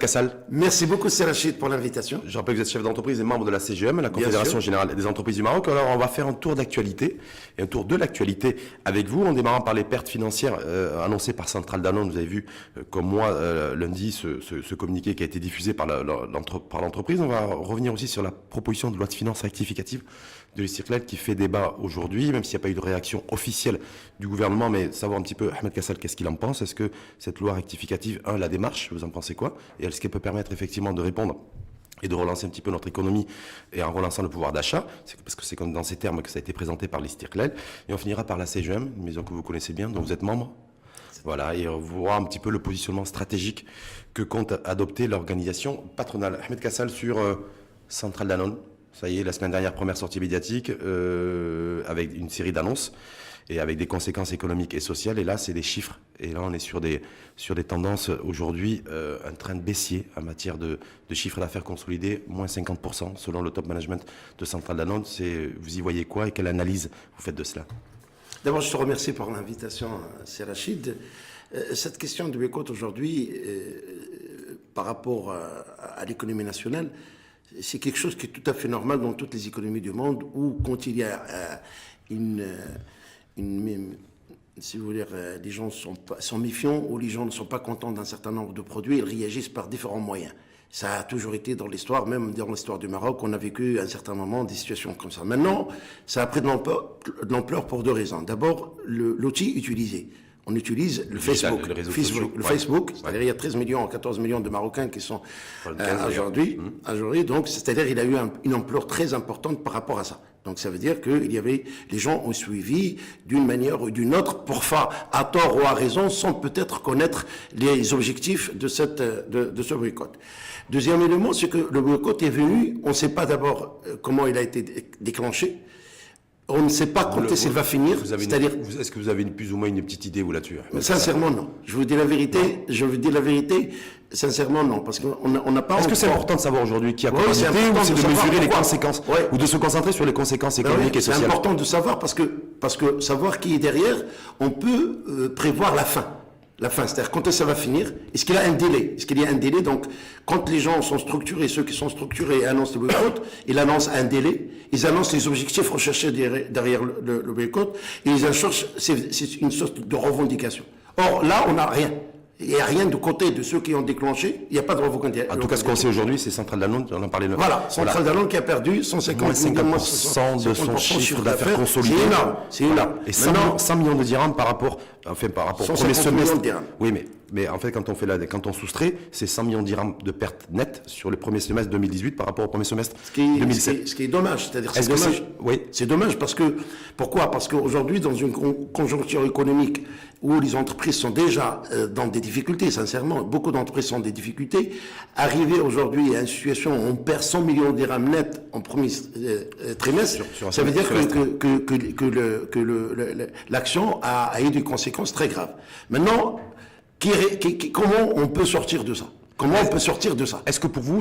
Kassal. Merci beaucoup, Serachid, pour l'invitation. Je rappelle que vous êtes chef d'entreprise et membre de la CGM, la Confédération Générale des Entreprises du Maroc. Alors, on va faire un tour d'actualité, et un tour de l'actualité avec vous, en démarrant par les pertes financières annoncées par Centrale Danone. Vous avez vu, comme moi, lundi, ce communiqué qui a été diffusé par l'entreprise. On va revenir aussi sur la proposition de loi de finances rectificative de l'Istiqlal qui fait débat aujourd'hui, même s'il n'y a pas eu de réaction officielle du gouvernement, mais savoir un petit peu, Ahmed Kassal, qu'est-ce qu'il en pense? Est-ce que cette loi rectificative, la démarche, vous en pensez quoi? Et est-ce qu'elle peut permettre effectivement de répondre et de relancer un petit peu notre économie et en relançant le pouvoir d'achat? Parce que c'est comme dans ces termes que ça a été présenté par l'Istiqlal. Et on finira par la CGM, une maison que vous connaissez bien, dont vous êtes membre. Voilà, et on voit un petit peu le positionnement stratégique que compte adopter l'organisation patronale. Ahmed Kassal sur Centrale Danone. Ça y est, la semaine dernière, première sortie médiatique, avec une série d'annonces et avec des conséquences économiques et sociales. Et là, c'est des chiffres. Et là, on est sur des tendances aujourd'hui, un train de baissier en matière de chiffre d'affaires consolidé, moins 50% selon le top management de Centrale Danone. Vous y voyez quoi et quelle analyse vous faites de cela? D'abord, je te remercie pour l'invitation, Serachid. Cette question de boycott aujourd'hui, par rapport à l'économie nationale, c'est quelque chose qui est tout à fait normal dans toutes les économies du monde, où quand il y a si vous voulez, les gens sont méfiants ou les gens ne sont pas contents d'un certain nombre de produits, ils réagissent par différents moyens. Ça a toujours été dans l'histoire, même dans l'histoire du Maroc, on a vécu à un certain moment des situations comme ça. Maintenant, ça a pris de l'ampleur pour deux raisons. D'abord, l'outil utilisé. On utilise le Facebook. Facebook, c'est-à-dire il y a 13 millions, 14 millions de Marocains qui sont aujourd'hui. Donc, c'est-à-dire il a eu une ampleur très importante par rapport à ça. Donc, ça veut dire que les gens ont suivi d'une manière ou d'une autre, parfois à tort ou à raison, sans peut-être connaître les objectifs de ce boycott. Deuxième élément, c'est que le boycott est venu, on ne sait pas d'abord comment il a été déclenché. On ne sait pas quand est-ce qu'il va finir. Est-ce que vous avez plus ou moins une petite idée là-dessus? Sincèrement, non. Je vous dis la vérité. Je vous dis la vérité. Sincèrement, non, parce qu'on n'a pas. Est-ce que c'est important de savoir aujourd'hui qui a commandité, ou c'est de mesurer les conséquences, ou de se concentrer sur les conséquences économiques et sociales? C'est important de savoir parce que savoir qui est derrière, on peut prévoir la fin. La fin, c'est-à-dire quand ça va finir, est-ce qu'il y a un délai? Est-ce qu'il y a un délai? Donc, quand les gens sont structurés, ceux qui sont structurés annoncent le boycott, ils annoncent un délai, ils annoncent les objectifs recherchés derrière le boycott, et ils annoncent, c'est une sorte de revendication. Or, là, on n'a rien. Il n'y a rien de côté de ceux qui ont déclenché, il n'y a pas de revendication. En tout cas, ce qu'on sait aujourd'hui, c'est Centrale Danone, on en parlait. Voilà, Centrale Danone qui a perdu 150% de son chiffre d'affaires consolidé. C'est énorme, c'est énorme. Et 100 millions de dirhams par rapport au premier semestre. Oui, mais en fait, quand on soustrait, c'est 100 millions de dirhams de pertes nettes sur le premier semestre 2018 par rapport au premier semestre 2017. Ce qui est dommage, c'est-à-dire c'est dommage. Oui. C'est dommage parce que, pourquoi? Parce qu'aujourd'hui, dans une conjoncture économique où les entreprises sont déjà dans des difficultés, sincèrement, beaucoup d'entreprises sont dans des difficultés, arriver aujourd'hui à une situation où on perd 100 millions de dirhams nets en premier trimestre, ça veut dire que l'action a eu des conséquences très graves. Maintenant, comment on peut sortir de ça? Comment on peut sortir de ça? Est-ce que pour vous,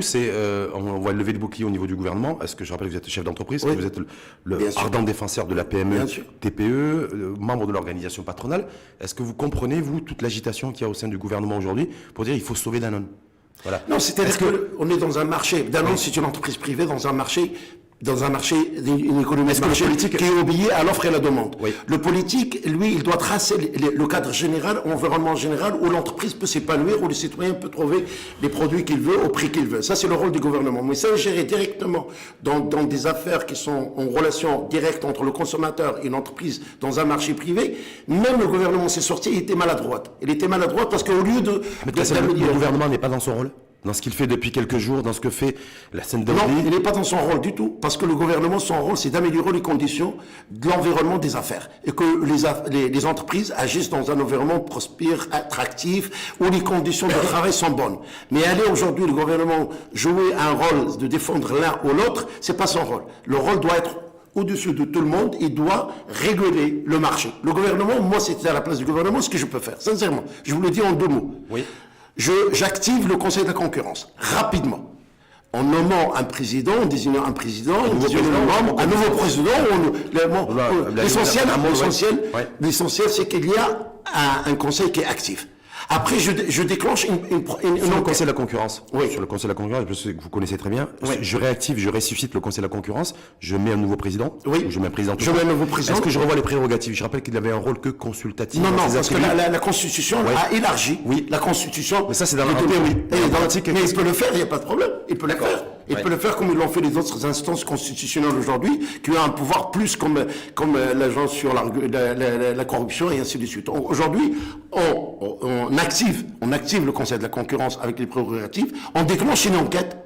on va lever le bouclier au niveau du gouvernement? Est-ce que je rappelle que vous êtes chef d'entreprise, que vous êtes le ardent défenseur de la PME, TPE, membre de l'organisation patronale? Est-ce que vous comprenez, vous, toute l'agitation qu'il y a au sein du gouvernement aujourd'hui pour dire qu'il faut sauver Danone? Voilà. Non, c'est-à-dire qu'on est dans un marché. Danone, c'est une entreprise privée dans un marché, une économie de marché qui est obéie à l'offre et la demande. Oui. Le politique, lui, il doit tracer le cadre général, l'environnement général où l'entreprise peut s'épanouir, où le citoyen peut trouver les produits qu'il veut au prix qu'il veut. Ça, c'est le rôle du gouvernement. Mais ça, gérer directement dans des affaires qui sont en relation directe entre le consommateur et l'entreprise dans un marché privé, même le gouvernement s'est sorti, il était maladroit. Il était maladroit parce qu'au lieu de... Le gouvernement n'est pas dans son rôle? Dans ce qu'il fait depuis quelques jours, dans ce que fait la scène de... Non, il n'est pas dans son rôle du tout, parce que le gouvernement, son rôle, c'est d'améliorer les conditions de l'environnement des affaires, et que les entreprises agissent dans un environnement prospère, attractif, où les conditions de travail sont bonnes. Mais aller aujourd'hui, le gouvernement, jouer un rôle de défendre l'un ou l'autre, c'est pas son rôle. Le rôle doit être au-dessus de tout le monde, il doit réguler le marché. Le gouvernement, moi, c'était à la place du gouvernement, ce que je peux faire, sincèrement. Je vous le dis en deux mots. Oui. J'active le Conseil de la concurrence, rapidement. En nommant un président, en désignant un président, un nouveau président, l'essentiel, c'est qu'il y a un conseil qui est actif. Après, je déclenche sur le Conseil de la concurrence. Oui. Sur le Conseil de la concurrence, je sais que vous connaissez très bien. Oui. Je réactive, je ressuscite le Conseil de la concurrence. Je mets un nouveau président. Oui. Ou je mets un président. Je mets un nouveau président. Est-ce que je revois les prérogatives? Je rappelle qu'il avait un rôle que consultatif. Non, dans ses parce que attributs. la Constitution a élargi. Oui. La Constitution. Mais ça, c'est dans le l'article, déroule. oui. Et Dans dans l'article, mais il peut le faire, il n'y a pas de problème. Il peut le faire. Il Ouais. peut le faire comme ils l'ont fait les autres instances constitutionnelles aujourd'hui, qui ont un pouvoir plus comme l'agence sur la corruption et ainsi de suite. Aujourd'hui, on active le Conseil de la concurrence avec les prérogatives, on déclenche une enquête.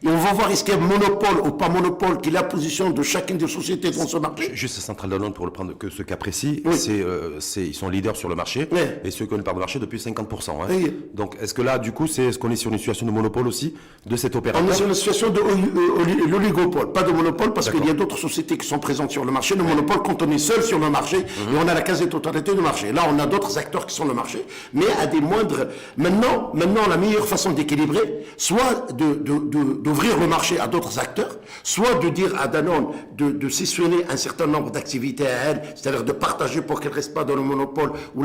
Et on va voir est-ce qu'il y a monopole ou pas monopole, quelle est la position de chacune des sociétés dans ce marché. Juste à Centrale Danone, pour le prendre que ce cas précis, Oui. ils sont leaders sur le marché, Oui. et ceux qui ont une part de marché depuis 50%. Hein. Oui. Donc, est-ce que là, du coup, est-ce qu'on est sur une situation de monopole aussi de cet On opérateur? est sur une situation de l'oligopole, pas de monopole, parce qu'il y a d'autres sociétés qui sont présentes sur le marché. Le monopole, quand on est seul sur le marché, et on a la quasi-totalité du marché. Là, on a d'autres acteurs qui sont le marché, mais à des moindres... Maintenant, la meilleure façon d'équilibrer, soit d'ouvrir le marché à d'autres acteurs, soit de dire à Danone de sessionner un certain nombre d'activités à elle, c'est-à-dire de partager pour qu'elle ne reste pas dans le monopole ou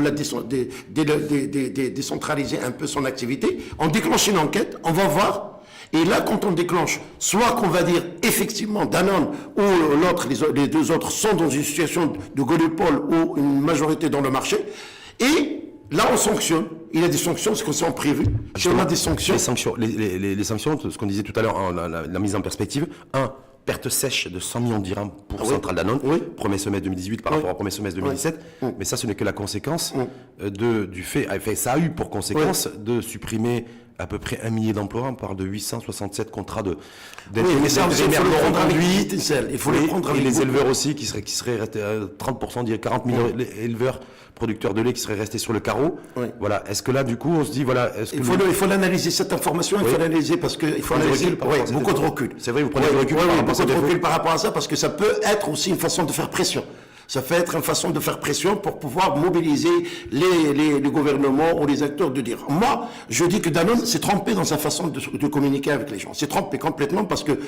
décentraliser un peu son activité. On déclenche une enquête, on va voir. Et là, quand on déclenche, soit qu'on va dire effectivement Danone ou l'autre, les deux autres sont dans une situation de monopole ou une majorité dans le marché, et là on sanctionne. Il y a des sanctions, ce qu'on s'est prévu. Si on a des sanctions. Les sanctions, ce qu'on disait tout à l'heure, la mise en perspective. Perte sèche de 100 millions de dirhams pour Centrale Danone, premier semestre 2018 par rapport au premier semestre 2017. Mais ça, ce n'est que la conséquence du fait. Enfin, ça a eu pour conséquence de supprimer à peu près 1 millier d'emplois. On parle de 867 contrats mais ça, il faut le prendre avec il faut le prendre avec les éleveurs aussi qui seraient restés à 30%, dire 40 000 éleveurs producteurs de lait qui seraient restés sur le carreau. Voilà. Est-ce que là, du coup, on se dit, voilà, il faut l'analyser, cette information, il faut l'analyser parce qu'il faut analyser beaucoup de recul. C'est vrai, vous prenez du recul par rapport à ça parce que ça peut être aussi une façon de faire pression. Ça peut être une façon de faire pression pour pouvoir mobiliser les gouvernements ou les acteurs de dire. Moi, je dis que Danone s'est trompé dans sa façon de communiquer avec les gens. S'est trompé complètement parce que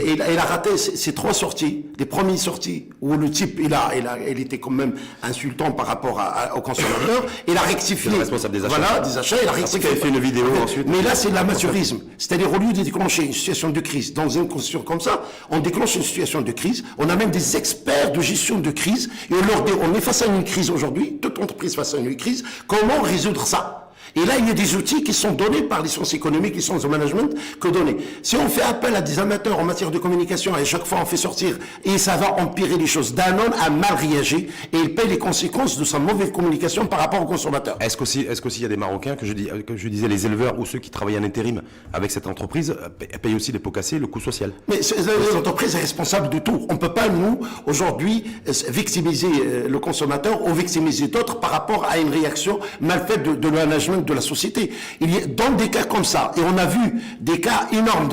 il a raté ses 3 sorties. Les premières sorties où le type, il était quand même insultant par rapport au consommateur. Il a rectifié. Le responsable des achats. Voilà, des achats. Il a rectifié. Il a fait une vidéo ensuite. Mais là, c'est l'amateurisme. C'est-à-dire, au lieu de déclencher une situation de crise dans une constitution comme ça, on déclenche une situation de crise. On a même des experts de gestion de crise. Et on est face à une crise aujourd'hui, toute entreprise face à une crise, comment résoudre ça? Et là, il y a des outils qui sont donnés par les sciences économiques, les sciences de management, que donnés. Si on fait appel à des amateurs en matière de communication, et chaque fois on fait sortir, et ça va empirer les choses. Danone a mal réagi, et il paye les conséquences de sa mauvaise communication par rapport aux consommateurs. Est-ce qu'aussi il y a des Marocains, que je disais, les éleveurs ou ceux qui travaillent en intérim avec cette entreprise, payent aussi les pots cassés, le coût social? Mais les entreprises sont responsables de tout. On ne peut pas, nous, aujourd'hui, victimiser le consommateur ou victimiser d'autres par rapport à une réaction mal faite de management de la société. Il y a, dans des cas comme ça, et on a vu des cas énormes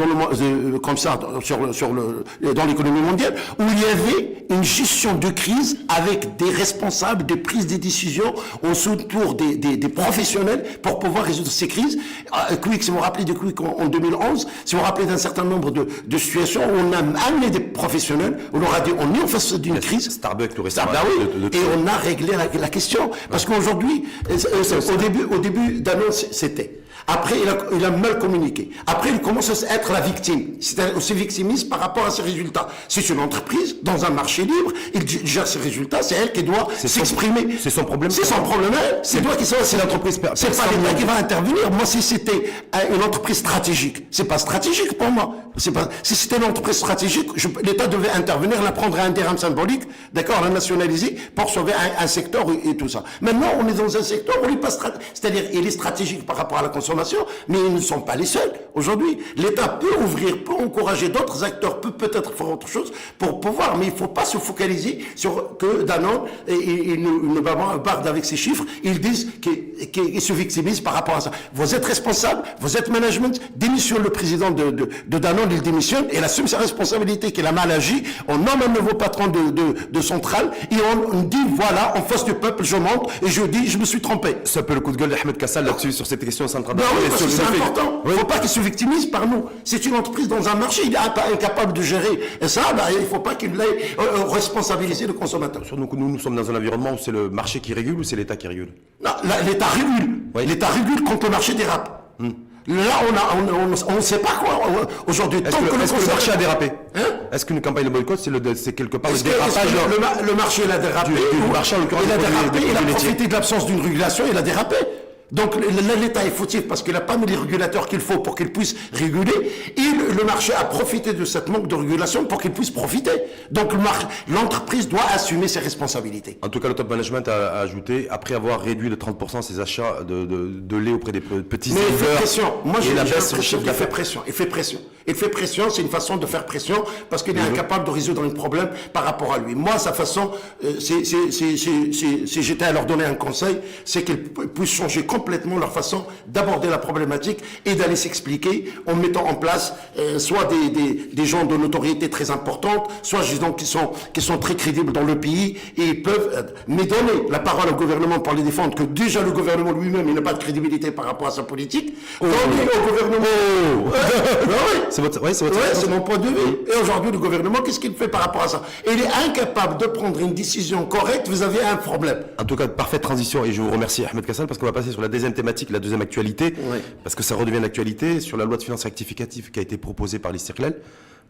comme ça dans l'économie mondiale, où il y avait une gestion de crise avec des responsables, des prises de décisions autour des professionnels pour pouvoir résoudre ces crises. Quick, si vous vous rappelez de Quick en 2011, si vous vous rappelez d'un certain nombre de situations où on a amené des professionnels, on leur a dit on est en face d'une crise. Starbucks, tout récemment. Et on a réglé la question. Parce qu'aujourd'hui, au début, Danone, c'était. Après, il a mal communiqué. Après, il commence à être la victime. Il se victimise par rapport à ses résultats. C'est une entreprise, dans un marché libre, il gère ses résultats, c'est elle qui doit s'exprimer. C'est son problème. C'est son problème. C'est toi qui sais, c'est l'entreprise. C'est pas l'État qui va intervenir. Moi, si c'était une entreprise stratégique, c'est pas stratégique pour moi. Si c'était une entreprise stratégique, l'État devait intervenir, la prendre à un terrain symbolique, d'accord, la nationaliser pour sauver un secteur et tout ça. Maintenant, on est dans un secteur où il n'est pas stratégique. C'est-à-dire, il est stratégique par rapport à la consommation, mais ils ne sont pas les seuls. Aujourd'hui, l'État peut ouvrir, peut encourager d'autres acteurs, peut peut-être faire autre chose pour pouvoir, mais il ne faut pas se focaliser sur que Danone, il nous barde avec ses chiffres, ils disent qu'ils se victimisent par rapport à ça. Vous êtes responsable, vous êtes management, démissionne le président de Danone, il démissionne, et il assume sa responsabilité qu'il a mal agi, on nomme un nouveau patron de centrale, et on dit, voilà, en face du peuple, je monte, et je dis, je me suis trompé. C'est un peu le coup de gueule d'Ahmed Kassal là-dessus, sur cette question centrale. Ben oui, parce que c'est le fait- important. Il ne faut pas qu'il se victimise par nous. C'est une entreprise dans un marché, il est pas incapable de gérer. Et ça, ben, il ne faut pas qu'il aille responsabiliser le consommateur. Nous sommes dans un environnement où c'est le marché qui régule ou c'est l'État qui régule? Non, l'État régule. Oui. L'État régule quand le marché dérape. Là, on ne sait pas quoi. Aujourd'hui, Est-ce que le marché a dérapé? Est-ce qu'une campagne de boycott, c'est quelque part le dérapage le marché, il a dérapé. du marché, en l'occurrence, Il a des produits- dérapé, des il a produits laitiers. profité de l'absence d'une régulation, il a dérapé. Donc l'État est fautif parce qu'il n'a pas mis les régulateurs qu'il faut pour qu'il puisse réguler. Et le marché a profité de cette manque de régulation pour qu'il puisse profiter. Donc l'entreprise doit assumer ses responsabilités. En tout cas, le top management a ajouté, après avoir réduit de 30% ses achats de lait auprès des petits Mais il fait éleveurs, pression. Moi, et j'ai la baisse l'impression du chiffre qu'il fait d'affaires. pression. Il fait pression. Il fait pression, c'est une façon de faire pression parce qu'il est incapable de résoudre un problème par rapport à lui. Moi, sa façon, si j'étais à leur donner un conseil, c'est qu'ils puissent changer complètement leur façon d'aborder la problématique et d'aller s'expliquer en mettant en place soit des gens de notoriété très importante, soit disons qui sont très crédibles dans le pays et ils peuvent mais donner la parole au gouvernement pour les défendre, que déjà le gouvernement lui-même il n'a pas de crédibilité par rapport à sa politique. Donner au gouvernement. C'est votre, ouais, c'est votre. Ouais, c'est mon point de vue. Et aujourd'hui, le gouvernement, qu'est-ce qu'il fait par rapport à ça? Il est incapable de prendre une décision correcte, vous avez un problème. En tout cas, parfaite transition, et je vous remercie Ahmed Kassal, parce qu'on va passer sur la deuxième thématique, la deuxième actualité, Oui. parce que ça redevient d'actualité, sur la loi de finances rectificative qui a été proposée par l'Istiqlal.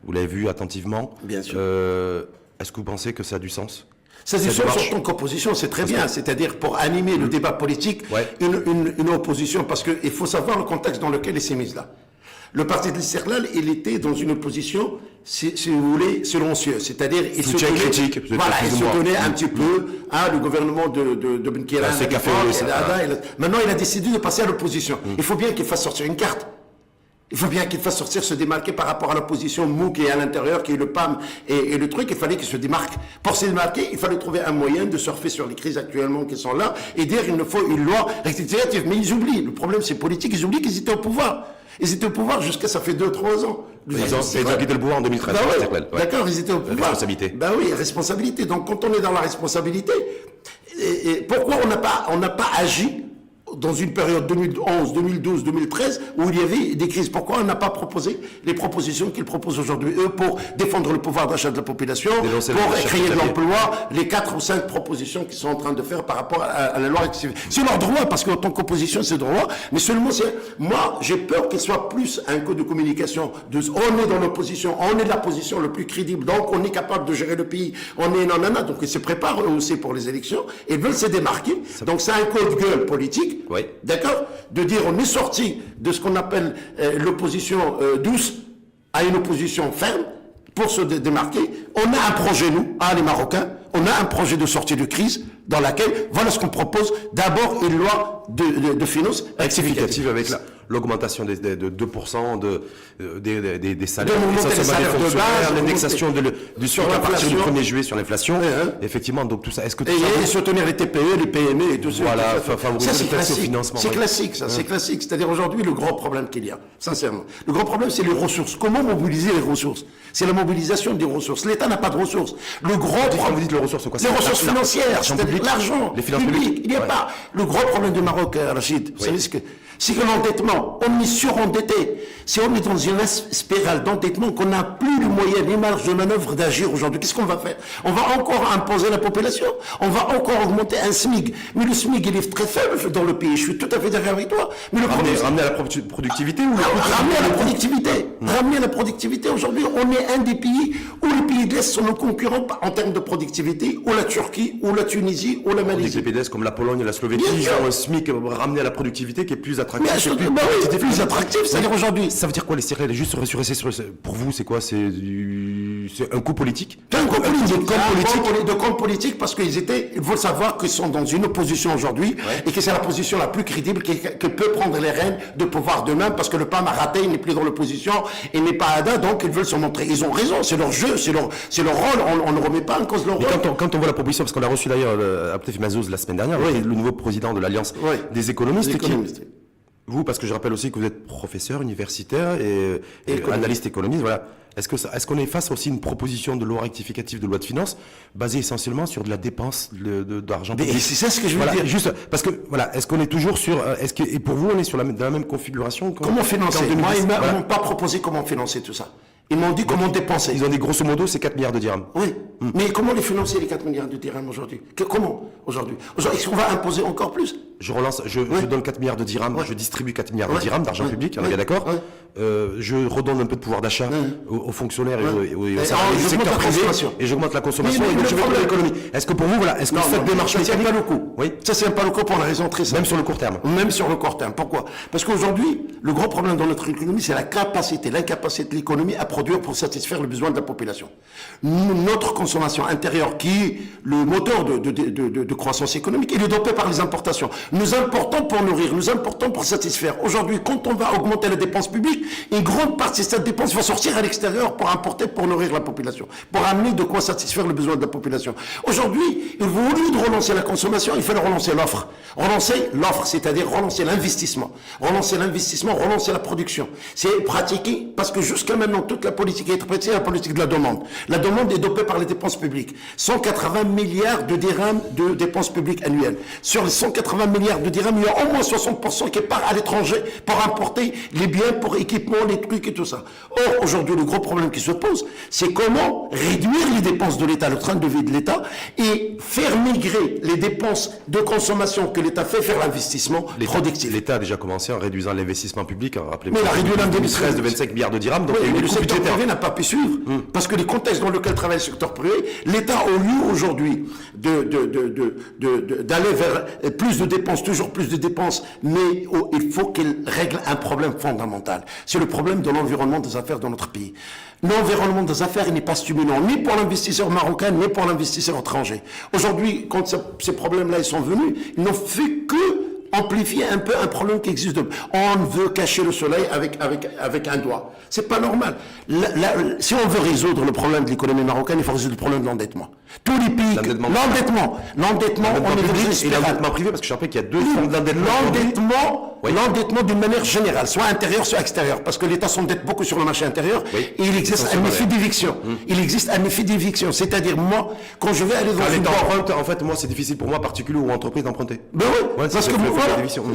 Vous l'avez vu attentivement. Bien sûr. Est-ce que vous pensez que ça a du sens? Ça, c'est Ça sûr, démarche. sur ton opposition, c'est très bien. C'est-à-dire pour animer le débat politique, Ouais. une opposition, parce qu'il faut savoir le contexte dans lequel il s'est mis là. Le parti de l'Istiqlal, il était dans une opposition, si vous voulez, silencieuse. C'est-à-dire, il se Soutien tenait, critique, vous êtes voilà, il plus ou se moins. tenait un petit peu à le gouvernement de Ben Kéran. C'est café, oui, ça. Maintenant, il a décidé de passer à l'opposition. Il faut bien qu'il fasse sortir une carte. Il faut bien qu'il fasse sortir, se démarquer par rapport à l'opposition mou qui est à l'intérieur, qui est le PAM et le truc. Il fallait qu'il se démarque. Pour se démarquer, il fallait trouver un moyen de surfer sur les crises actuellement qui sont là et dire il nous faut une loi rectificative. Mais ils oublient. Le problème, c'est politique. Ils oublient qu'ils étaient au pouvoir. Ils étaient au pouvoir jusqu'à ça fait 2-3 ans. Ils ont quitté le pouvoir en 2013. Bah ouais, l'Istiqlal, ouais. d'accord, ils étaient au pouvoir. Responsabilité. Ben oui, responsabilité. Donc quand on est dans la responsabilité, et pourquoi on n'a pas agi dans une période 2011, 2012, 2013 où il y avait des crises? Pourquoi on n'a pas proposé les propositions qu'ils proposent aujourd'hui, eux, pour défendre le pouvoir d'achat de la population, Dénoncer le pour chef créer de Xavier. l'emploi, les 4 ou 5 propositions qu'ils sont en train de faire par rapport à la loi rectificative. C'est leur droit, parce qu'en tant qu'opposition, c'est droit, mais seulement moi, j'ai peur qu'il soit plus un code de communication on est dans l'opposition, on est de la position le plus crédible, donc on est capable de gérer le pays, on est nanana, donc ils se préparent eux aussi pour les élections, et veulent se démarquer, donc c'est un code gueule politique. Oui. D'accord? De dire on est sorti de ce qu'on appelle l'opposition douce à une opposition ferme pour se démarquer. On a un projet, nous, les Marocains, on a un projet de sortie de crise dans laquelle, voilà ce qu'on propose, d'abord une loi de finances rectificative. Avec l'augmentation de 2% des salaires, De remonter les l'essentiellement salaires des de fonctionnaires, base, l'indexation du sur SMIC à partir du l'inflation. 1er juillet sur l'inflation. Effectivement, donc tout ça, est-ce que tout ça... Et soutenir les TPE, les PME et tout ça. Voilà, tout ça. favoriser Ça, c'est le accès au classique. financement, C'est oui. classique, ça, c'est classique. C'est-à-dire aujourd'hui, le grand problème qu'il y a, sincèrement, le grand problème, c'est les ressources. Comment mobiliser les ressources? C'est la mobilisation des ressources. L'État n'a pas de ressources. Le grand Quand vous problème, dites les ressources, c'est quoi? les ressources financières, l'argent c'est-à-dire public, l'argent les finances public. publiques. Il n'y a Ouais. pas. Le gros problème du Maroc, Rachid, vous savez ce que c'est que l'endettement, on est surendetté. Si on est dans une spirale d'endettement, qu'on n'a plus les moyens, les marges de manœuvre d'agir aujourd'hui, qu'est-ce qu'on va faire? On va encore imposer la population, on va encore augmenter un SMIC. Mais le SMIC, il est très faible dans le pays, je suis tout à fait d'accord avec toi. Mais le problème, Ramener à la productivité ou ramener à la productivité. Ramener à la productivité. Aujourd'hui, on est un des pays où les pays de l'Est sont nos concurrents en termes de productivité, ou la Turquie, ou la Tunisie, ou la On dit que Malaisie. les PDS comme la Pologne et la Slovénie, Bien ils sûr. ont un SMIC ramené à la productivité qui est plus attractif. Mais c'est c'est plus attractif, c'est-à-dire aujourd'hui. Ça veut dire quoi les Syriens? Juste pour vous, c'est quoi? C'est un coup politique? C'est un coup politique, politique. de compte politique, parce il faut savoir qu'ils sont dans une opposition aujourd'hui, et que c'est la position la plus crédible qui peut prendre les rênes de pouvoir demain, parce que le PAM a raté, il n'est plus dans l'opposition, il n'est pas ADA, donc ils veulent se montrer. Ils ont raison, c'est leur jeu, c'est leur rôle, on ne remet pas en cause leur Mais rôle. quand on voit la proposition, parce qu'on l'a reçu d'ailleurs à Abdel Mazouz la semaine dernière, le nouveau président de l'Alliance des économistes, Les économistes. Vous, parce que je rappelle aussi que vous êtes professeur universitaire et analyste économiste, voilà. Est-ce qu'on est face aussi à une proposition de loi rectificative de loi de finances basée essentiellement sur de la dépense d'argent public? Et c'est ça ce que je veux dire. Juste parce que voilà, est-ce qu'on est toujours sur, et pour vous on est sur dans la même configuration? Comment financer? Moi, ils m'ont pas proposé comment financer tout ça. Ils m'ont dit comment dépenser. Ils ont dit grosso modo c'est 4 milliards de dirhams. Oui, mais comment les financer les 4 milliards de dirhams aujourd'hui? Comment aujourd'hui? Est-ce qu'on va imposer encore plus? Je relance, je donne 4 milliards de dirhams, je distribue 4 milliards de dirhams d'argent public, on est bien d'accord? Je redonne un peu de pouvoir d'achat aux fonctionnaires et aux salariés du secteur privé, et j'augmente la consommation et je vais l'économie. Est-ce que pour vous, voilà, est-ce que cette démarche ça ne tient pas le coup? Oui. Ça ne tient pas le coup pour la raison très simple. Même sur le court terme. Même sur le court terme. Pourquoi? Parce qu'aujourd'hui, le gros problème dans notre économie, c'est l'incapacité de l'économie à produire pour satisfaire le besoin de la population. Notre consommation intérieure, qui est le moteur de croissance économique, il est dopé par les importations. Nous importons pour nourrir, nous importons pour satisfaire. Aujourd'hui, quand on va augmenter la dépense publique, une grande partie de cette dépense va sortir à l'extérieur pour importer, pour nourrir la population, pour amener de quoi satisfaire le besoin de la population. Aujourd'hui, au lieu de relancer la consommation, il fallait relancer l'offre. Relancer l'offre, c'est-à-dire relancer l'investissement. Relancer la production. C'est pratiqué parce que jusqu'à maintenant, toute la politique est interprétée, c'est la politique de la demande. La demande est dopée par les dépenses publiques. 180 milliards de dirhams de dépenses publiques annuelles. Sur les 180 milliards de dirhams, il y a au moins 60% qui part à l'étranger pour importer les biens, pour équipement, les trucs et tout ça. Or, aujourd'hui, le gros problème qui se pose, c'est comment réduire les dépenses de l'État, le train de vie de l'État, et faire migrer les dépenses de consommation que l'État fait vers l'investissement productif. L'État a déjà commencé en réduisant l'investissement public, rappelez-moi. Mais il a réduit l'investissement 13 de 25 milliards de dirhams, donc oui, il y a eu le des coupes secteur budgétaires. privé n'a pas pu suivre, parce que les contextes dans lesquels travaille le secteur privé, l'État, au lieu aujourd'hui d'aller vers plus de dépenses, toujours plus de dépenses, mais il faut qu'il règle un problème fondamental. C'est le problème de l'environnement des affaires dans notre pays. L'environnement des affaires, il n'est pas stimulant, ni pour l'investisseur marocain, ni pour l'investisseur étranger. Aujourd'hui, quand ces problèmes-là ils sont venus, ils n'ont fait que amplifier un peu un problème qui existe. On veut cacher le soleil avec un doigt. C'est pas normal. Si on veut résoudre le problème de l'économie marocaine, il faut résoudre le problème de l'endettement. Tous les pays... L'endettement, on est public et l'endettement privé, parce que je rappelle qu'il y a deux formes d'endettement. L'endettement d'une manière générale, soit intérieure, soit extérieure, parce que l'État s'endette beaucoup sur le marché intérieur, et il existe un effet d'éviction. Il existe un effet d'éviction, c'est-à-dire moi, quand je vais aller dans une banque... En fait, moi, c'est difficile pour moi, particulier ou entreprise, d'emprunter. Ben oui, parce que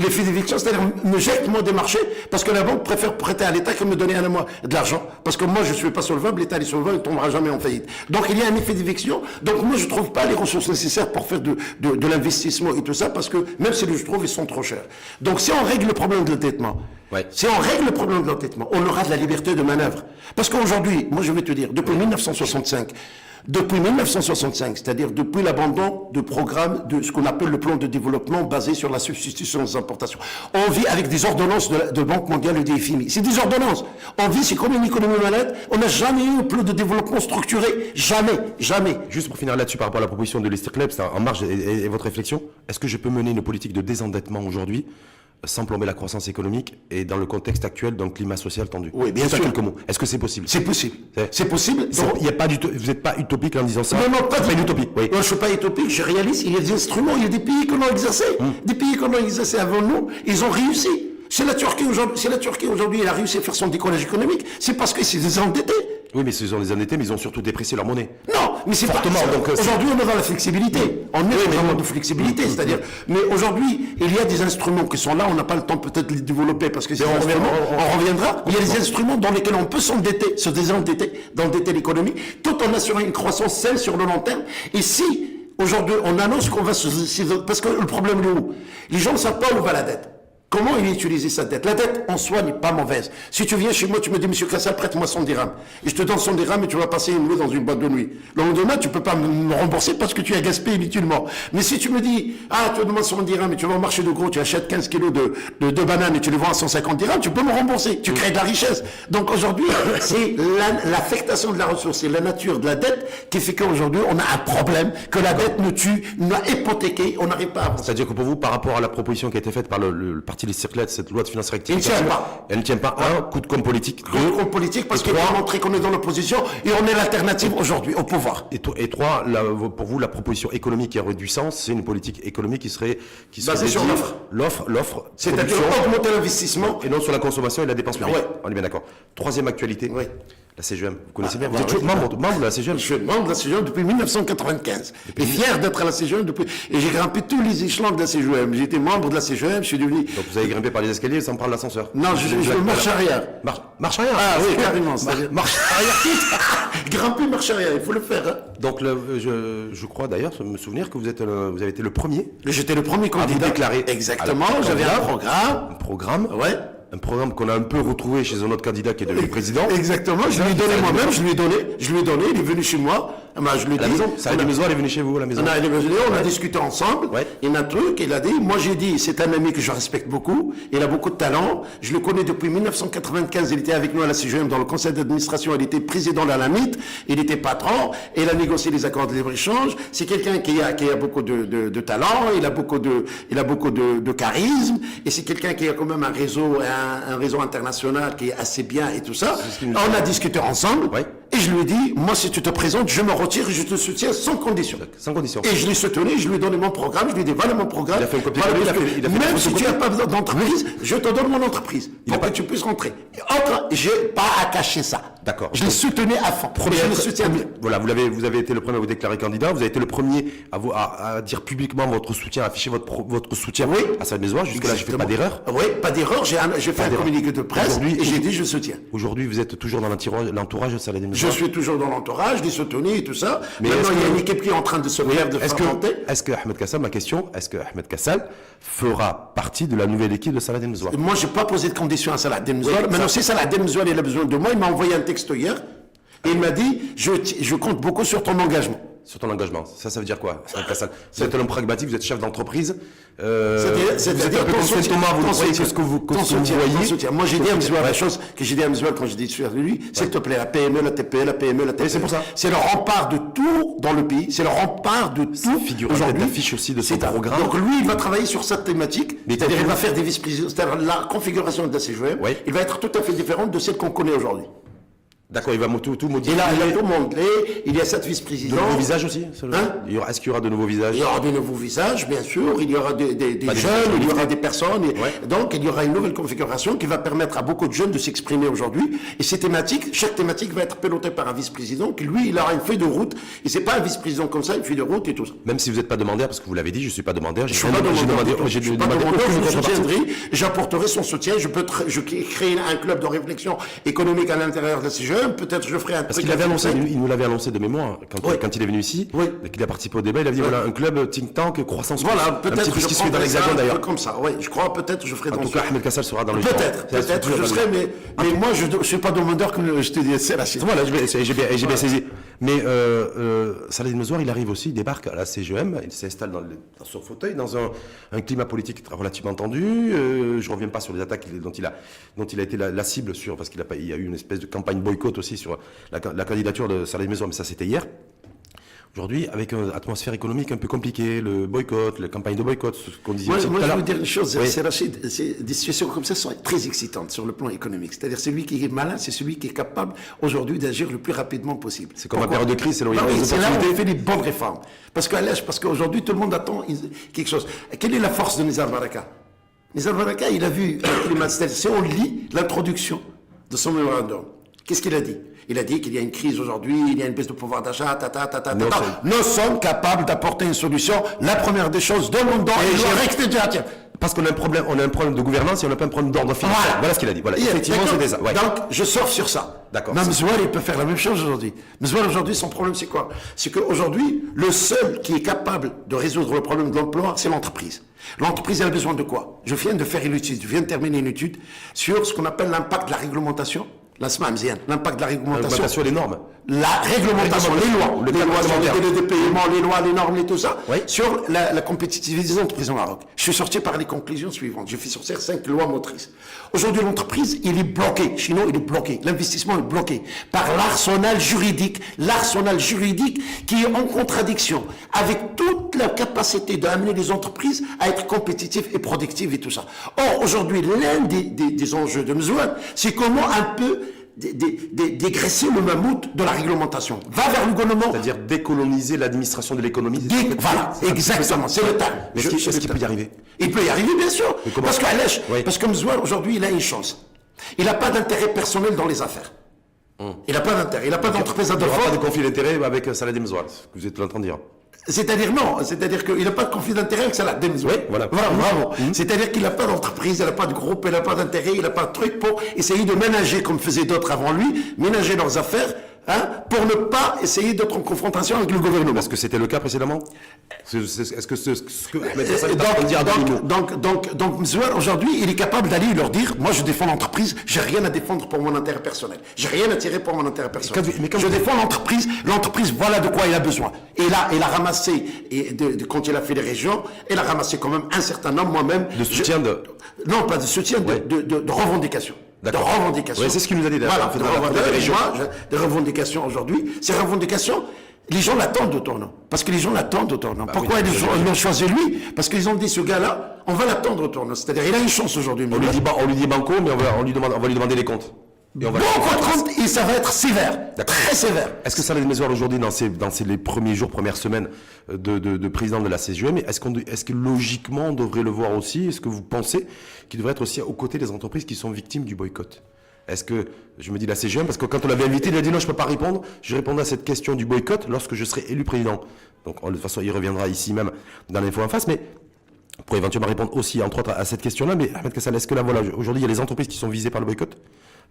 l'effet d'éviction, c'est-à-dire me jette moi des marchés, parce que la banque préfère prêter à l'État que me donner à moi de l'argent, parce que moi, je ne suis pas solvable, l'État est solvable, il ne tombera jamais en faillite. Donc, il y a un effet d'éviction. Donc, moi, je ne trouve pas les ressources nécessaires pour faire de l'investissement et tout ça, parce que même si je trouve, ils sont trop chers. Donc, si on règle le problème de l'endettement, si on règle le problème de l'endettement, on aura de la liberté de manœuvre. Parce qu'aujourd'hui, moi, je vais te dire, depuis 1965, c'est-à-dire depuis l'abandon de programme de ce qu'on appelle le plan de développement basé sur la substitution des importations. On vit avec des ordonnances de Banque mondiale et des FMI. C'est des ordonnances. On vit, c'est comme une économie malade. On n'a jamais eu un plan de développement structuré. Jamais. Juste pour finir là-dessus par rapport à la proposition de l'Istiklal, en marge et votre réflexion, est-ce que je peux mener une politique de désendettement aujourd'hui sans plomber la croissance économique et dans le contexte actuel d'un climat social tendu? Oui, bien sûr. Quelques mots. Est-ce que c'est possible? C'est possible. C'est possible. Il y a pas vous n'êtes pas utopique en disant ça? Non, pas une utopie. Oui. Moi, je ne suis pas utopique, je réalise, il y a des instruments, il y a des pays qui l'ont exercé. Des pays qui l'ont exercé avant nous, ils ont réussi. C'est la Turquie aujourd'hui, elle a réussi à faire son décollage économique. C'est parce qu'ils s'est désendetté. Oui, mais ils ont des endettés, mais ils ont surtout déprécié leur monnaie. Non, mais c'est fortement. Aujourd'hui, on est dans la flexibilité. On est vraiment de flexibilité, c'est-à-dire. Mais aujourd'hui, il y a des instruments qui sont là. On n'a pas le temps peut-être de les développer parce que on reviendra. Il y a des instruments dans lesquels on peut s'endetter, se désendetter, d'endetter l'économie, tout en assurant une croissance saine sur le long terme. Et si aujourd'hui on annonce qu'on va parce que le problème est où? Les gens ne savent pas où va la dette. Comment il utilise sa dette? La dette en soi n'est pas mauvaise. Si tu viens chez moi, tu me dis, monsieur Kassal, prête-moi 100 dirhams. Et je te donne 100 dirhams et tu vas passer une nuit dans une boîte de nuit. Le lendemain, tu ne peux pas me rembourser parce que tu as gaspillé inutilement. Mais si tu me dis, tu me demandes 100 dirhams et tu vas au marché de gros, tu achètes 15 kilos de bananes et tu les vends à 150 dirhams, tu peux me rembourser. Tu crées de la richesse. Donc aujourd'hui, c'est l'affectation de la ressource, c'est la nature de la dette qui fait qu'aujourd'hui, on a un problème, que la dette nous tue, nous a hypothéqué, on n'arrive pas à avancer. C'est-à-dire que pour vous, par rapport à la proposition qui a été faite par le parti sorti les circulaires de cette loi de finances Il ne rectificative. tient pas. Elle ne tient pas. Un, coup de com' politique. Coup de politique, parce Et qu'il trois- a montré qu'on est dans l'opposition et on est l'alternative aujourd'hui au pouvoir. Et trois, pour vous, la proposition économique qui aurait du sens, c'est une politique économique qui serait Basée sur dédiée- l'offre. l'offre, C'est-à-dire production, augmenter l'investissement. et non sur la consommation et la dépense publique. Ouais. On est bien d'accord. Troisième actualité, Oui. la CGM. Vous connaissez Ah, bien. Vous bah êtes oui. toujours membre de la CGM. Je suis membre de la CGM depuis 1995. Et fier d'être à la CGM depuis. Et j'ai grimpé tous les échelons de la CGM. J'ai été membre de la CGM, je suis devenu. Donc vous avez grimpé par les escaliers sans prendre l'ascenseur. Non, je marche arrière. Marche arrière. Ah oui, carrément. c'est-à-dire- Marche arrière. Grimper, marche arrière, il faut le faire. Hein. Donc je crois d'ailleurs me souvenir que vous avez été le premier Mais j'étais le premier candidat. déclarer. Exactement, Alors, j'avais un candidat. programme. programme. Ouais. Un programme qu'on a un peu retrouvé chez un autre candidat qui est devenu président. Exactement, je lui ai donné moi-même, je lui ai donné, il est venu chez moi. Je lui ai À la dit. maison. Salah Maison, elle est venue chez vous à la maison. On a discuté ensemble. Ouais. Il y a un truc, il a dit, moi j'ai dit, c'est un ami que je respecte beaucoup, il a beaucoup de talent, je le connais depuis 1995, il était avec nous à la CGM dans le conseil d'administration, il était président de la LAMIT, il était patron, et il a négocié les accords de libre-échange. C'est quelqu'un qui a beaucoup de talent, il a beaucoup de charisme, et c'est quelqu'un qui a quand même un réseau international qui est assez bien et tout ça. ce qu'il nous On a discuté ensemble, Ouais. et je lui ai dit, moi si tu te présentes, je me retire et je te soutiens sans condition. Sans condition. Et je l'ai soutenu, je lui ai donné mon programme, je lui ai dit voilà mon programme. Il a fait un copier-coller, Voilà, il a fait même une si tu photocopie. n'as pas d'entreprise, je te donne mon entreprise pour que tu puisses rentrer. Entre, j'ai pas à cacher ça. D'accord. Je l'ai soutenu à fond. Et je le soutiens bien. Voilà, vous avez été le premier à vous déclarer candidat. Vous avez été le premier à dire publiquement votre soutien, à afficher votre soutien Oui. à Salah Maison. Jusque-là, je fais pas d'erreur. Oui, pas d'erreur. J'ai fait un d'erreur. communiqué de presse Aujourd'hui- et j'ai dit je soutiens. Aujourd'hui, vous êtes toujours dans l'entourage de Salah Maison. Je suis toujours dans l'entourage, je l'ai soutenu et tout ça. Mais Maintenant, est-ce il y a que- une équipe qui est en train de se faire, de Est-ce faire monter. que Ahmed Kassal, ma question, est-ce que Ahmed Kassal fera partie de la nouvelle équipe de Salah Maison? Moi, j'ai pas posé de condition à Salah Abdel-Mzouar. Oui, Maintenant, ça- si Salah Abdel-Mzouar, il a besoin de moi, il m'a envoyé un texte hier. Et il m'a dit, je compte beaucoup sur ton engagement. Sur ton engagement. Ça veut dire quoi, Ahmed Kassal? Vous êtes un homme pragmatique, vous êtes chef d'entreprise. Vous êtes un peu comme Saint Thomas, vous croyez que ce que vous voyez. Moi, j'ai dit à Mzouar Ouais. la chose que j'ai dit à Mzouar quand j'ai dit de lui, s'il te plaît, la PME, la TPE, la PME, la TPE. c'est pour ça. C'est le rempart de tout dans le pays. C'est le rempart de tout figure en aujourd'hui. tête d'affiche aussi de son C'est un- programme. Donc lui, il va travailler sur cette thématique. Mais C'est-à-dire, il t'as- va faire des vice-présidents. C'est-à-dire, la configuration de la CGM, Ouais. il va être tout à fait différente de celle qu'on connaît aujourd'hui. D'accord, il va tout Et modifier. là, il y a tout montré, il y a cette De vice-présidente. nouveaux visages aussi. Hein? Est-ce qu'il y aura de nouveaux visages? Il y aura de nouveaux visages, bien sûr, il y aura des des jeunes, visages il y aura des personnes, et Ouais. donc il y aura une nouvelle configuration qui va permettre à beaucoup de jeunes de s'exprimer aujourd'hui. Et ces thématiques, chaque thématique va être pilotée par un vice-président qui, lui, il aura une feuille de route. Et c'est pas un vice-président comme ça, une feuille de route et tout ça. Même si vous n'êtes pas demandeur, parce que vous l'avez dit, je suis pas demandeur. Je suis pas demandeur, J'ai je suis pas demandé demandeur, aucune je le contrepartie. soutiendrai, j'apporterai son soutien, je créer un club de réflexion économique à l'intérieur de la CGM, peut-être je ferai un Parce truc qu'il avait avec annoncé, ça. il nous l'avait annoncé de mémoire Oui. quand il est venu ici, Oui. et qu'il a participé au débat, il a dit voilà un club think tank croissance. Voilà, un petit peut-être peu que ce je qui se fait dans prendrai ça l'Hexagone un d'ailleurs. peu comme ça, oui, je crois, peut-être je ferai En dans tout ce cas, Ahmed Kassal sera dans le Peut-être, je serai, mais moi je ne suis pas demandeur comme je te dis, c'est la suite. Voilà, j'ai bien saisi. Mais Salah Maison, il arrive aussi, il débarque à la CGM, il s'installe dans son fauteuil, dans un climat politique relativement tendu. Je reviens pas sur les attaques dont il a été la cible parce qu'il y a eu une espèce de campagne boycott aussi sur la candidature de Salah Maison, mais ça c'était hier. Aujourd'hui, avec une atmosphère économique un peu compliquée, le boycott, la campagne de boycott, ce qu'on disait Moi, aussi tout à je l'heure. veux dire une chose, Oui. c'est Rachid, des situations comme ça sont très excitantes sur le plan économique. C'est-à-dire celui qui est malin, c'est celui qui est capable aujourd'hui d'agir le plus rapidement possible. C'est comme en période de crise, c'est là où il y a Non, les c'est là où opportunités. on fait des bonnes réformes. Parce qu'aujourd'hui, tout le monde attend quelque chose. Quelle est la force de Nizar Baraka? Nizar Baraka, il a vu un climat, c'est-à-dire si on lit l'introduction de son mémorandum, qu'est-ce qu'il a dit? Il a dit qu'il y a une crise aujourd'hui, il y a une baisse de pouvoir d'achat, Non, Nous sommes capables d'apporter une solution. La première des choses, demandons et je reste directif. Parce qu'on a un problème de gouvernance et on n'a pas un problème d'ordre financier. Voilà ce qu'il a dit. Voilà, effectivement, D'accord. c'était ça. Ouais. Donc, je sors sur ça. D'accord. Mais Mzouar, il peut faire la même chose aujourd'hui. Mzouar, aujourd'hui, son problème, c'est quoi? C'est qu'aujourd'hui, le seul qui est capable de résoudre le problème de l'emploi, c'est l'entreprise. L'entreprise, elle a besoin de quoi? Je viens de faire une étude, je viens de terminer une étude sur ce qu'on appelle l'impact de la réglementation l'impact de la réglementation. L'augmentation des normes. La réglementation, les lois sur les délais de paiement, les lois, les normes et tout ça, Oui. sur la compétitivité des entreprises au Maroc. Je suis sorti par les conclusions suivantes. J'ai fait sortir 5 lois motrices. Aujourd'hui, l'entreprise, il est bloqué. Chez nous, il est bloqué. L'investissement est bloqué par l'arsenal juridique qui est en contradiction avec toute la capacité d'amener les entreprises à être compétitives et productives et tout ça. Or, aujourd'hui, l'un des enjeux de Mzouane, c'est comment un peu dégraisser le mammouth de la réglementation. Va vers le gouvernement. C'est-à-dire décoloniser l'administration de l'économie. Voilà, exactement, c'est le terme. Mais est-ce qu'il peut y arriver? Il peut y arriver, bien sûr. comment? Parce que Mzouane, aujourd'hui, il a une chance. Il n'a pas d'intérêt personnel dans les affaires. Il n'a pas d'intérêt. Il n'a pas d'entreprise à Il n'y aura pas de défendre. conflit d'intérêt avec Salah Demzouane, ce que vous êtes en train de dire. C'est-à-dire qu'il n'a pas de conflit d'intérêt avec Salah Demzouane. Oui, voilà. Bravo. C'est-à-dire qu'il n'a pas d'entreprise, il n'a pas de groupe, il n'a pas d'intérêt, il n'a pas de truc pour essayer de ménager, comme faisaient d'autres avant lui, ménager leurs affaires, pour ne pas essayer d'être en confrontation avec le gouvernement. Est-ce que c'était le cas précédemment? Est-ce que ce que Ahmed Hassan est en train de dire à demi-mot? Donc, Mzouane, aujourd'hui, il est capable d'aller leur dire, moi, je défends l'entreprise, j'ai rien à défendre pour mon intérêt personnel. J'ai rien à tirer pour mon intérêt personnel. Je défends l'entreprise, voilà de quoi il a besoin. Et là, il a ramassé, quand il a fait les régions, il a ramassé quand même un certain nombre, moi-même. De soutien Non, pas de soutien, de revendications. De revendications. Oui, c'est ce qu'il nous a dit d'ailleurs. Voilà, des revendications aujourd'hui. Ces revendications, les gens l'attendent au tournant. Parce que les gens l'attendent au tournant. Pourquoi ils l'ont choisi lui? Parce qu'ils ont dit, ce gars-là, on va l'attendre au tournant. C'est-à-dire, il a une chance aujourd'hui. On lui dit banco, mais on va lui demander les comptes. Bon, contre, et ça va être sévère. Très sévère. Est-ce que Salah Demzouane aujourd'hui, dans les premiers jours, premières semaines de président de la CGM, est-ce que logiquement on devrait le voir aussi? Est-ce que vous pensez qu'il devrait être aussi aux côtés des entreprises qui sont victimes du boycott? Est-ce que, je me dis la CGM, parce que quand on l'avait invité, il a dit non, je ne peux pas répondre. Je répondrai à cette question du boycott lorsque je serai élu président. Donc, de toute façon, il reviendra ici même dans l'info en face, mais pour éventuellement répondre aussi, entre autres, à cette question-là. Mais Ahmed Kassal, est-ce que là, voilà, aujourd'hui, il y a les entreprises qui sont visées par le boycott?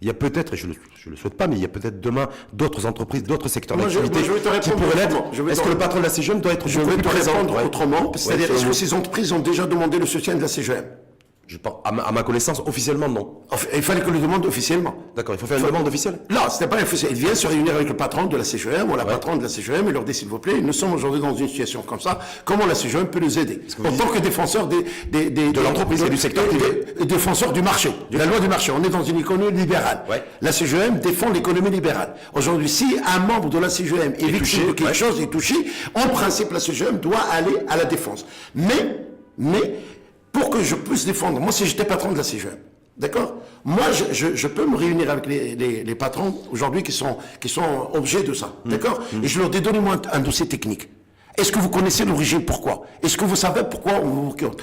Il y a peut-être, et je le souhaite pas, mais il y a peut-être demain d'autres entreprises, d'autres secteurs d'activité qui pourraient l'être. Est-ce que le patron de la CGM doit être beaucoup plus présent? Je vais te répondre autrement. C'est-à-dire, est-ce que ces entreprises ont déjà demandé le soutien de la CGM? Je pense, à ma connaissance, officiellement, non. Il fallait que le demande officiellement. D'accord, il faut faire une demande officielle? Non, c'était pas officiel. Il vient se réunir avec le patron de la CGM ou la patronne de la CGM et leur dit, s'il vous plaît, nous sommes aujourd'hui dans une situation comme ça, comment la CGM peut nous aider? En tant que défenseur de l'entreprise et du secteur privé. Défenseur du marché, de la loi du marché. On est dans une économie libérale. Ouais. La CGM défend l'économie libérale. Aujourd'hui, si un membre de la CGM est victime de quelque chose, est touché, en principe, la CGM doit aller à la défense. Mais, pour que je puisse défendre, moi si j'étais patron de la CGM, d'accord? Moi je peux me réunir avec les patrons aujourd'hui qui sont objets de ça, d'accord? Et je leur dis, donnez-moi un dossier technique. Est-ce que vous connaissez l'origine? Pourquoi? Est-ce que vous savez pourquoi on vous compte?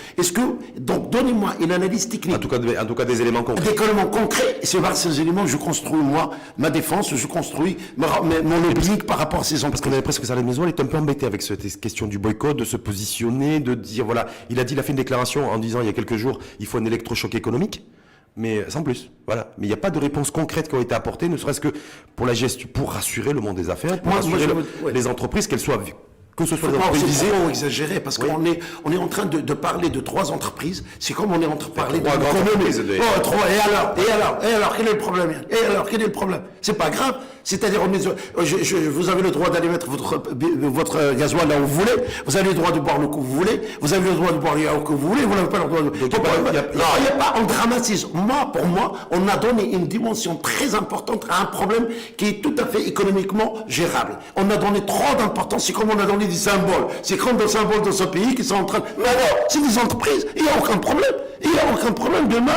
Donc donnez-moi une analyse technique. En tout cas des éléments concrets. Des éléments concrets, et c'est par ces éléments que je construis moi ma défense, je construis mon oblique par rapport à ces entreprises. Parce qu'on avait presque que Salah Demzouane est un peu embêté avec cette question du boycott, de se positionner, de dire voilà, il a fait une déclaration en disant il y a quelques jours, il faut un électrochoc économique. Mais sans plus, voilà. Mais il n'y a pas de réponse concrète qui ont été apportées, ne serait-ce que pour la gestion, pour rassurer le monde des affaires, pour rassurer les entreprises, qu'elles soient que ce soit c'est trop exagéré parce qu'on est en train de parler de 3 entreprises. C'est comme on est en train de parler de l'économie. Et alors, quel est le problème? Quel est le problème? C'est pas grave. C'est-à-dire, vous avez le droit d'aller mettre votre gasoil là où vous voulez. Vous avez le droit de boire le coup que vous voulez. Vous avez le droit de boire le yaourt que vous voulez. Vous n'avez pas le droit de. Non, il n'y a pas. On dramatise. Pour moi, on a donné une dimension très importante à un problème qui est tout à fait économiquement gérable. On a donné trop d'importance. C'est comme on a donné des symboles. C'est comme des symboles dans ce pays qui sont en train. Non, c'est des entreprises. Il n'y a aucun problème. Demain,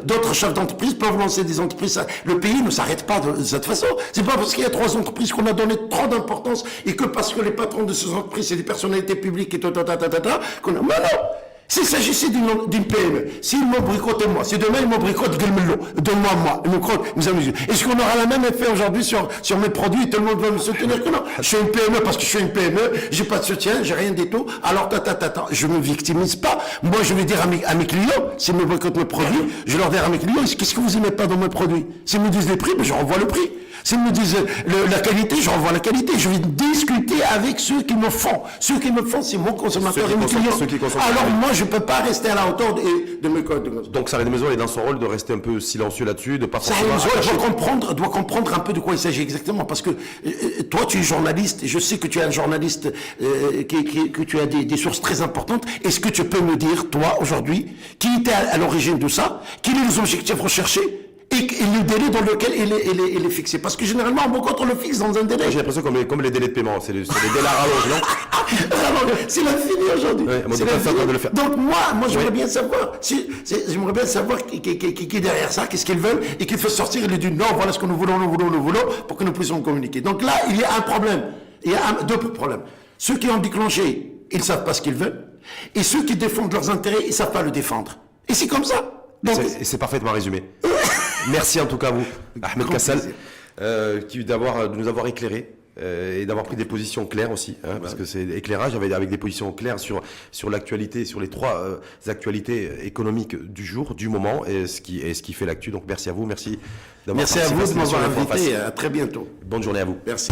d'autres chefs d'entreprise peuvent lancer des entreprises. Le pays ne s'arrête pas de cette façon. C'est pas parce qu'il y a 3 entreprises qu'on a donné trop d'importance et que parce que les patrons de ces entreprises, c'est des personnalités publiques et qu'on a. Mais non! S'il s'agissait d'une PME, s'ils m'ont bricoté moi, si demain ils m'ont bricoté donne-moi moi, est-ce qu'on aura le même effet aujourd'hui sur mes produits, tout le monde va me soutenir que non? Je suis une PME parce que je suis une PME, j'ai pas de soutien, j'ai rien du tout, alors je me victimise pas. Moi je vais dire à mes clients, s'ils me bricotent mes produits, je leur dis à mes clients, qu'est-ce que vous aimez pas dans mes produits? S'ils me disent les prix, je renvoie le prix. S'ils me disent la qualité, je renvoie la qualité. Je vais discuter avec ceux qui me font. Ceux qui me font, c'est mon consommateur et mon client. Alors moi, je ne peux pas rester à la hauteur de mes codes. Donc Salah Maison est dans son rôle de rester un peu silencieux là-dessus, de pas forcément... Salah doit comprendre un peu de quoi il s'agit exactement. Parce que toi, tu es journaliste, et je sais que tu es un journaliste, que tu as des sources très importantes. Est-ce que tu peux me dire, toi, aujourd'hui, qui était à l'origine de ça, quels sont les objectifs recherchés et le délai dans lequel il est fixé. Parce que généralement, quand on le fixe dans un délai... J'ai l'impression comme les délais de paiement, c'est les délais à rallonge, non? C'est l'infini aujourd'hui. Ouais, donc moi j'aimerais bien savoir, j'aimerais bien savoir qui est derrière ça, qu'est-ce qu'ils veulent, et qu'il faut sortir, il est dit non, voilà ce que nous voulons, pour que nous puissions communiquer. Donc là, il y a un problème. Il y a deux problèmes. Ceux qui ont déclenché, ils ne savent pas ce qu'ils veulent, et ceux qui défendent leurs intérêts, ils ne savent pas le défendre. Et c'est comme ça. C'est parfaitement résumé. Merci en tout cas à vous, Ahmed Kassal, de nous avoir éclairé et d'avoir pris des positions claires aussi, parce que c'est éclairage avec des positions claires sur l'actualité, sur les trois actualités économiques du jour, du moment, et ce qui fait l'actu. Donc merci à vous, merci d'avoir Merci à vous de m'avoir invité. À très bientôt. Bonne journée à vous. Merci.